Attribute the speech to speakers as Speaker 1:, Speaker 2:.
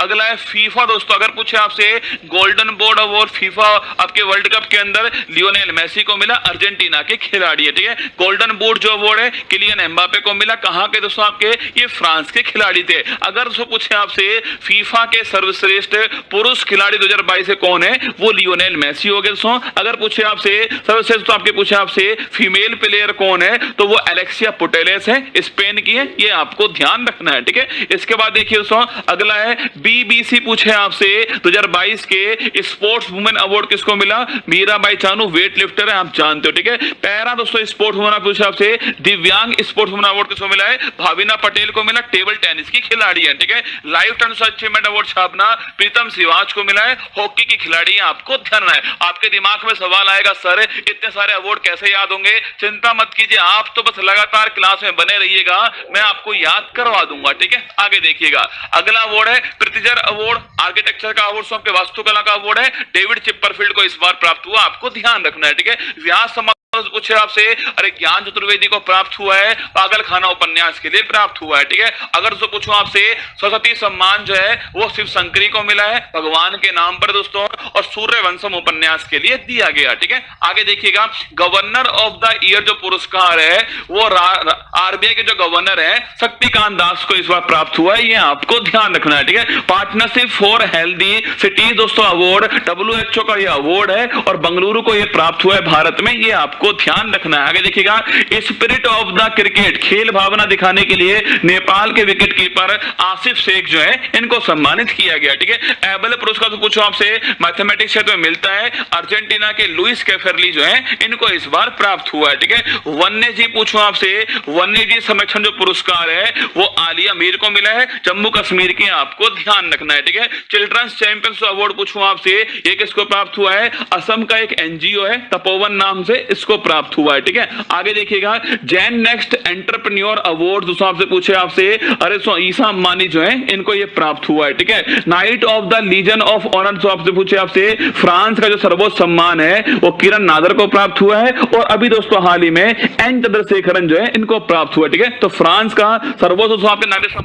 Speaker 1: अगला है फीफा दोस्तों, अगर पूछे आपसे गोल्डन बोर्ड अवार्ड फीफा आपके वर्ल्ड कप के अंदर लियोनेल मेसी को मिला, अर्जेंटीना के खिलाड़ी है, ठीक है। गोल्डन बोर्ड जो अवार्ड है किलियन एम्बापे को मिला, कहां के दोस्तों आपके, ये फ्रांस के खिलाड़ी थे। अगर दोस्तों पूछे आपसे फीफा के सर्वश्रेष्ठ पुरुष खिलाड़ी 2022 से कौन है, वो लियोनेल मेसी हो गए दोस्तों। अगर पूछे आपसे सर्वश्रेष्ठ तो आपके पूछे आपसे फीमेल प्लेयर कौन है, तो वो एलेक्सिया पुटेलेस है, स्पेन की है, ये आपको ध्यान रखना है, ठीक है। इसके बाद देखिए दोस्तों अगला है बीबीसी पूछे आपसे 2022 के स्पोर्ट्स वुमेन अवार्ड किसको मिला, मीराबाई चानू वेट लिफ्टर है, आप जानते हो, ठीक है। पैरा दोस्तों स्पोर्ट्स वुमेन पूछे आपसे दिव्यांग स्पोर्ट्स वुमेन अवार्ड किसको मिला है, भाविना पटेल को मिला, टेबल टेनिस की खिलाड़ी है, ठीक है। लाइफ टाइम अचीवमेंट अवार्ड छापना प्रीतम सिवाच को मिला है, हॉकी की खिलाड़ी है, आपको ध्यान है। आपके दिमाग में सवाल आएगा सर इतने सारे अवार्ड कैसे याद होंगे, चिंता मत कीजिए, आप तो बस लगातार क्लास में बने रहिएगा, मैं आपको याद करवा दूंगा, ठीक है। आगे देखिएगा अगला अवार्ड है प्रितिजर अवार्ड, आर्किटेक्चर का अवार्ड, आपके वास्तुकला का अवार्ड है, डेविड चिपरफील्ड को इस बार प्राप्त हुआ, आपको ध्यान रखना है, ठीक है। व्यास पूछे आपसे, अरे ज्ञान चतुर्वेदी को प्राप्त हुआ है, पागल खाना उपन्यास के लिए प्राप्त हुआ है, ठीक है। अगर जो पूछूं आपसे सरस्वती सम्मान जो है वो शिव शंकरी को मिला है भगवान के नाम पर दोस्तों, और सूर्यवंशम उपन्यास के लिए दिया गया, ठीक है। आगे देखिएगा गवर्नर ऑफ द ईयर जो पुरस्कार है वो आरबीआई के जो गवर्नर है शक्तिकांत दास को इस बार प्राप्त हुआ है, ये आपको ध्यान रखना है, ठीक है। पार्टनरशिप फॉर हेल्दी सिटी दोस्तों अवार्ड WHO का ये अवार्ड है, और बंगलुरु को ये प्राप्त हुआ है भारत में, ये आपको ध्यान रखना है। आगे देखिएगा स्पिरिट ऑफ द क्रिकेट, खेल भावना दिखाने के लिए नेपाल के विकेट कीपर आसिफ शेख जो है इनको सम्मानित किया गया, ठीक है। एबल पुरस्कार तो पूछो आपसे मैथमेटिक्स क्षेत्र में मिलता है, अर्जेंटीना के लुइस कैफेरली जो है इनको इस बार प्राप्त हुआ है, ठीक है। वन्य जीव पूछो आपसे, वन्य जीव संरक्षण जो पुरस्कार है वो आलिया मीर को मिला है, जम्मू कश्मीर के, आपको ध्यान रखना है, ठीक है। चिल्ड्रंस चैंपियंस अवार्ड पूछूं आपसे, ये किसको प्राप्त हुआ है, असम का एक एनजीओ है तपोवन नाम से, इसको प्राप्त हुआ है, ठीक है। आगे देखिएगा जैन नेक्स्ट एंटरप्रेन्योर अवार्ड दोस्तों आपसे पूछे आपसे, अरे ईसा अंबानी जो है इनको ये प्राप्त हुआ है, ठीक है। Knight of the Legion of Honour जो आपसे पूछे आपसे, फ्रांस का जो सर्वोच्च सम्मान है वो किरण नादर को प्राप्त हुआ है, और अभी दोस्तों हाल ही में एन चंद्रशेखरन जो है इनको प्राप्त हुआ, ठीक है। तो फ्रांस का सर्वोच्च आपके नागरिक